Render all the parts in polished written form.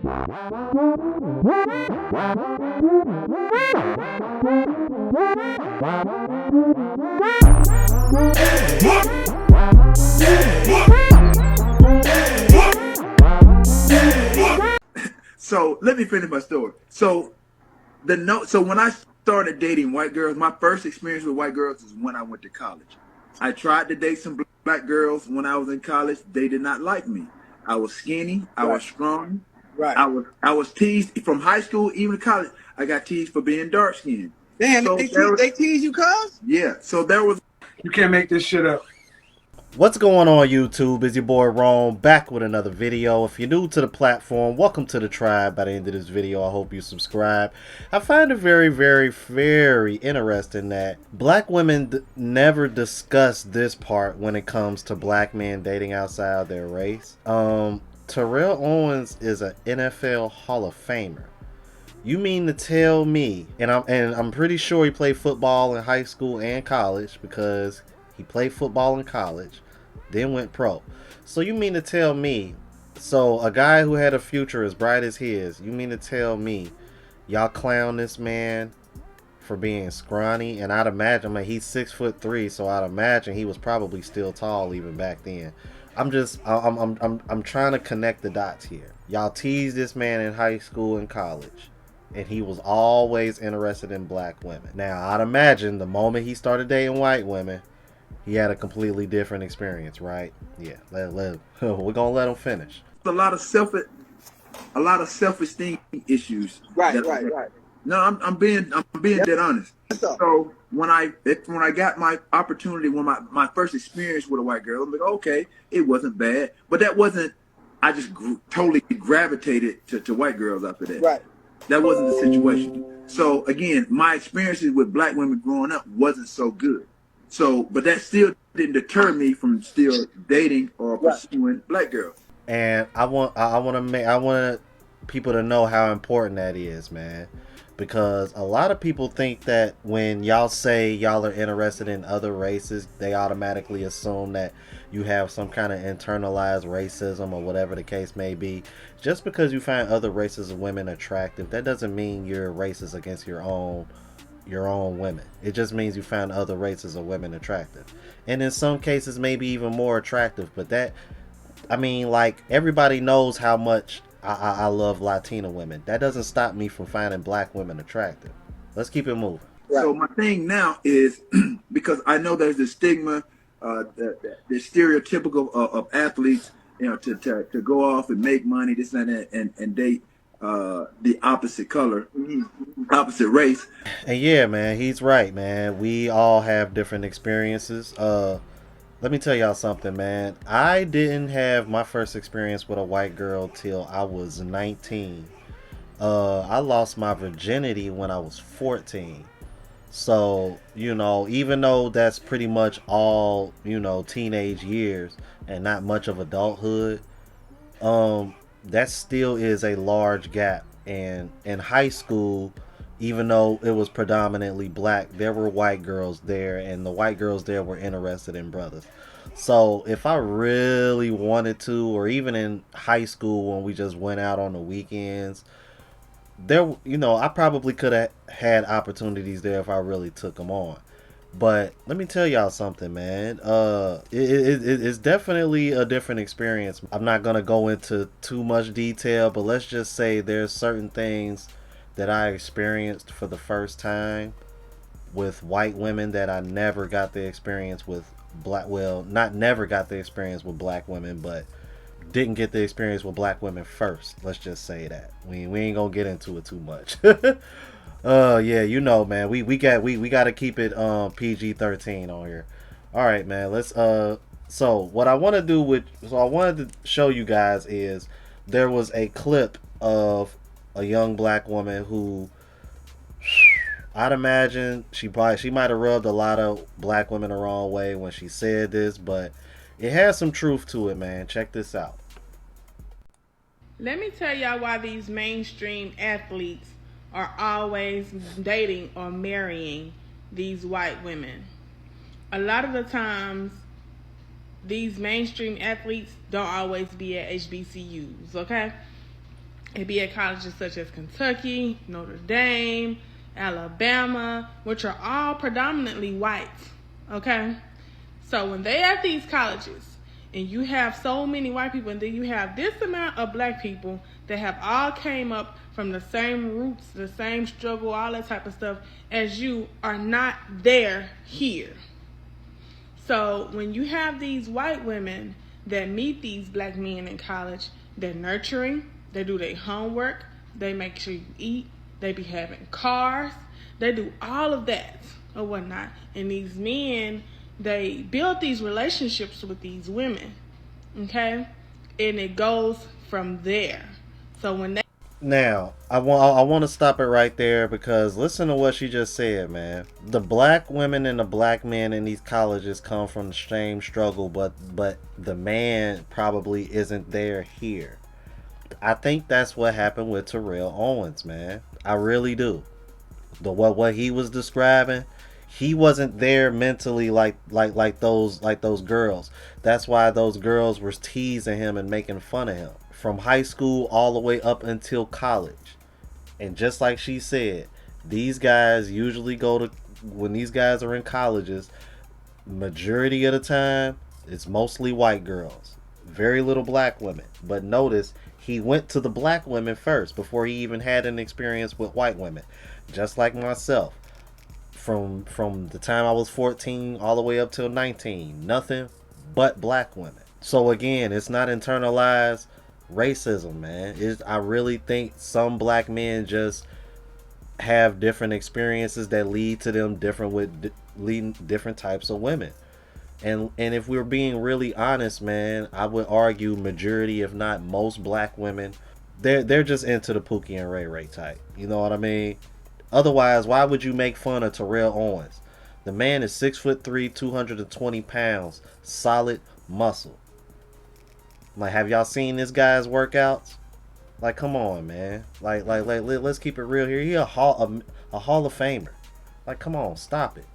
So let me finish my story. So when I started dating white girls, my first experience with white girls is when I went to college. I tried to date some black girls when I was in college. They did not like me. I was skinny. I Right. was strong. Right. I was teased from high school, even to college. I got teased for being dark skinned. Damn, So there was, they tease you, cuz? yeah. So there was. You can't make this shit up. What's going on, YouTube? It's your boy Rome back with another video. If you're new to the platform, welcome to the tribe. By the end of this video, I hope you subscribe. I find it very interesting that black women never discuss this part when it comes to black men dating outside their race. Terrell Owens is an NFL Hall of Famer. You mean to tell me, and I'm pretty sure he played football in high school and college, because he played football in college, then went pro. So you mean to tell me, so a guy who had a future as bright as his, you mean to tell me y'all clown this man for being scrawny? And I'd imagine, like, he's 6'3", so I'd imagine he was probably still tall even back then. I'm trying to connect the dots here. Y'all teased this man in high school and college, and he was always interested in black women. Now, I'd imagine the moment he started dating white women, he had a completely different experience, right? Yeah, we're gonna let him finish. A lot of self-esteem issues. Right. No, I'm being dead honest. So when I got my opportunity, when my first experience with a white girl, I'm like, okay, it wasn't bad, but that wasn't. I just totally gravitated to white girls after that. Right. That wasn't the situation. So again, my experiences with black women growing up wasn't so good. So, but that still didn't deter me from still dating or pursuing black girls. And I want people to know how important that is, man. Because a lot of people think that when y'all say y'all are interested in other races, they automatically assume that you have some kind of internalized racism or whatever the case may be. Just because you find other races of women attractive, that doesn't mean you're racist against your own women. It just means you find other races of women attractive, and in some cases maybe even more attractive. But that, I mean, like, everybody knows how much I love Latina women. That doesn't stop me from finding black women attractive. Let's keep it moving. Right. So my thing now is because I know there's the stigma, the stereotypical of athletes, you know, to go off and make money, this and that, and date the opposite color, opposite race. And yeah, man, he's right, man. We all have different experiences. Let me tell y'all something, man. I didn't have my first experience with a white girl till I was 19. I lost my virginity when I was 14. So, you know, even though that's pretty much all, you know, teenage years and not much of adulthood, that still is a large gap. And in high school, even though it was predominantly black, there were white girls there, and the white girls there were interested in brothers. So if I really wanted to, or even in high school when we just went out on the weekends, there, you know, I probably could have had opportunities there if I really took them on. But let me tell y'all something, man. It's definitely a different experience. I'm not gonna go into too much detail, but let's just say there's certain things that I experienced for the first time with white women that I never got the experience with black. Well, not never got the experience with black women, but didn't get the experience with black women first. Let's just say that. We ain't gonna get into it too much. Yeah, you know, man, we got to keep it PG-13 on here. All right, man, let's so what I want to do I wanted to show you guys is there was a clip of a young black woman who, I'd imagine she might have rubbed a lot of black women the wrong way when she said this, but it has some truth to it, man. Check this out. Let me tell y'all why these mainstream athletes are always dating or marrying these white women. A lot of the times, these mainstream athletes don't always be at HBCUs, okay? It be at colleges such as Kentucky, Notre Dame, Alabama, which are all predominantly white. Okay? So when they at these colleges and you have so many white people and then you have this amount of black people that have all came up from the same roots, the same struggle, all that type of stuff as you are not there here. So when you have these white women that meet these black men in college, they're nurturing, they do their homework, they make sure you eat, they be having cars, they do all of that or whatnot. And these men, they build these relationships with these women, okay? And it goes from there. So when they Now, I want to stop it right there because listen to what she just said, man. The black women and the black men in these colleges come from the same struggle, but the man probably isn't there here. I think that's what happened with Terrell Owens, man. I really do. What he was describing, he wasn't there mentally like those girls. That's why those girls were teasing him and making fun of him from high school all the way up until college. And just like she said, these guys usually when these guys are in colleges, majority of the time it's mostly white girls, very little black women. But notice he went to the black women first before he even had an experience with white women. Just like myself, from the time I was 14 all the way up till 19, nothing but black women. So again, it's not internalized racism, man. I really think some black men just have different experiences that lead to them leading different types of women. And if we're being really honest, man, I would argue majority, if not most black women, they're just into the Pookie and Ray Ray type. You know what I mean? Otherwise, why would you make fun of Terrell Owens? The man is 6'3", 220 pounds, solid muscle. Like, have y'all seen this guy's workouts? Like, come on, man. Like, let's keep it real here. He a Hall of Famer. Like, come on, stop it.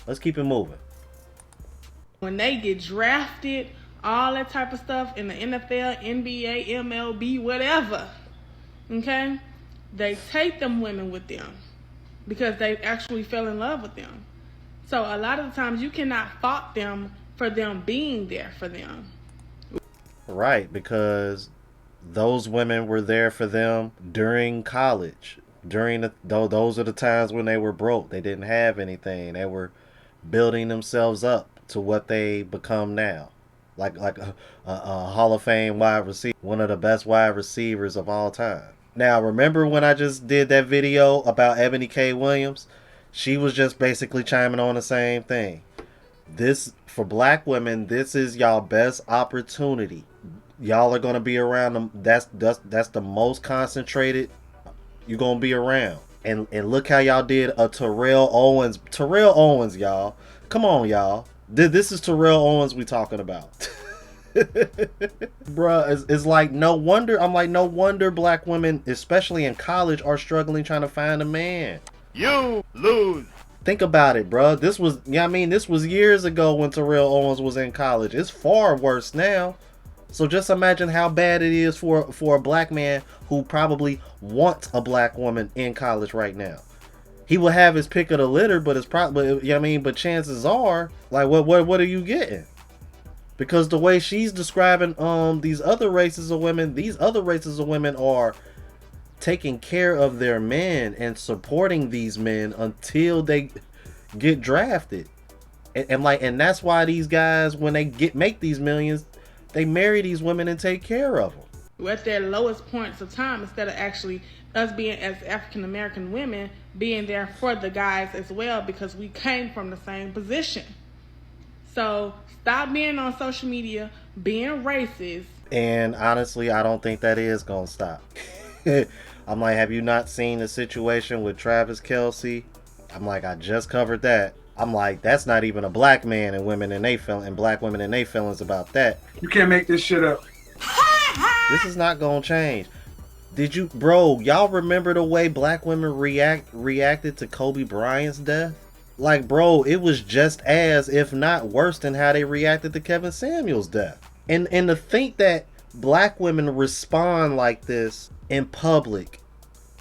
Let's keep it moving. when they get drafted, all that type of stuff in the NFL, NBA, MLB, whatever, okay, they take them women with them because they actually fell in love with them. So a lot of the times you cannot fault them for them being there for them. Right, because those women were there for them during college. Those are the times when they were broke. They didn't have anything. They were building themselves up to what they become now. Like a Hall of Fame wide receiver, one of the best wide receivers of all time. Now, remember when I just did that video about Ebony K. Williams? She was just basically chiming on the same thing. This, for black women, this is y'all best opportunity. Y'all are going to be around them. That's the most concentrated you're going to be around. And look how y'all did a Terrell Owens. Terrell Owens, y'all. Come on, y'all. This is Terrell Owens we talking about. Bruh, it's like no wonder. I'm like, no wonder black women, especially in college, are struggling trying to find a man. You lose. Think about it, bruh. This was, this was years ago when Terrell Owens was in college. It's far worse now. So just imagine how bad it is for a black man who probably wants a black woman in college right now. He will have his pick of the litter, but it's probably, but chances are, like, what are you getting? Because the way she's describing these other races of women are taking care of their men and supporting these men until they get drafted. And that's why these guys, when they make these millions, they marry these women and take care of them. We're at their lowest points of time instead of actually us being, as African American women, being there for the guys as well, because we came from the same position. So stop being on social media, being racist. And honestly, I don't think that is going to stop. I'm like, have you not seen the situation with Travis Kelce? I'm like, I just covered that. I'm like, that's not even a black man and women and black women and they feelings about that. You can't make this shit up. This is not gonna change. Y'all remember the way black women reacted to Kobe Bryant's death? Like, bro, it was just as, if not worse than how they reacted to Kevin Samuel's death. And to think that black women respond like this in public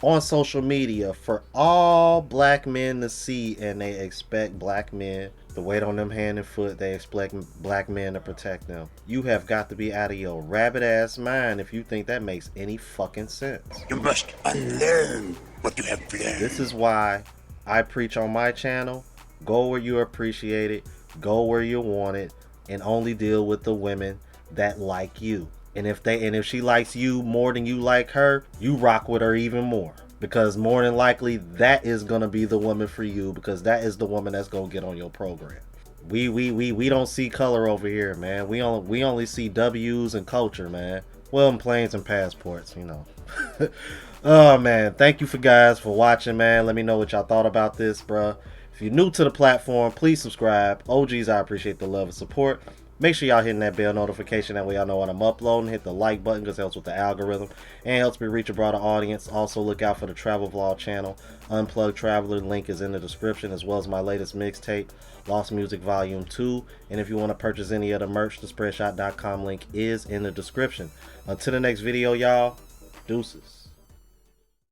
on social media for all black men to see, and they expect black men to wait on them hand and foot. They expect black men to protect them. You have got to be out of your rabbit ass mind if you think that makes any fucking sense. You must unlearn what you have learned. This is why I preach on my channel: go where you appreciate it, go where you want it, and only deal with the women that like you. And if she likes you more than you like her, you rock with her even more, because more than likely that is gonna be the woman for you, because that is the woman that's gonna get on your program. We don't see color over here, man. We only see W's and culture, man. Well, in planes and passports, you know. Oh man, thank you guys for watching, man. Let me know what y'all thought about this, bruh. If you're new to the platform, please subscribe. OGs, I appreciate the love and support. Make sure y'all hitting that bell notification, that way y'all know when I'm uploading. Hit the like button because it helps with the algorithm and helps me reach a broader audience. Also look out for the travel vlog channel, Unplugged Traveler. Link is in the description, as well as my latest mixtape, Lost Music Volume 2. And if you want to purchase any of the merch, the spreadshot.com link is in the description. Until the next video, y'all, deuces.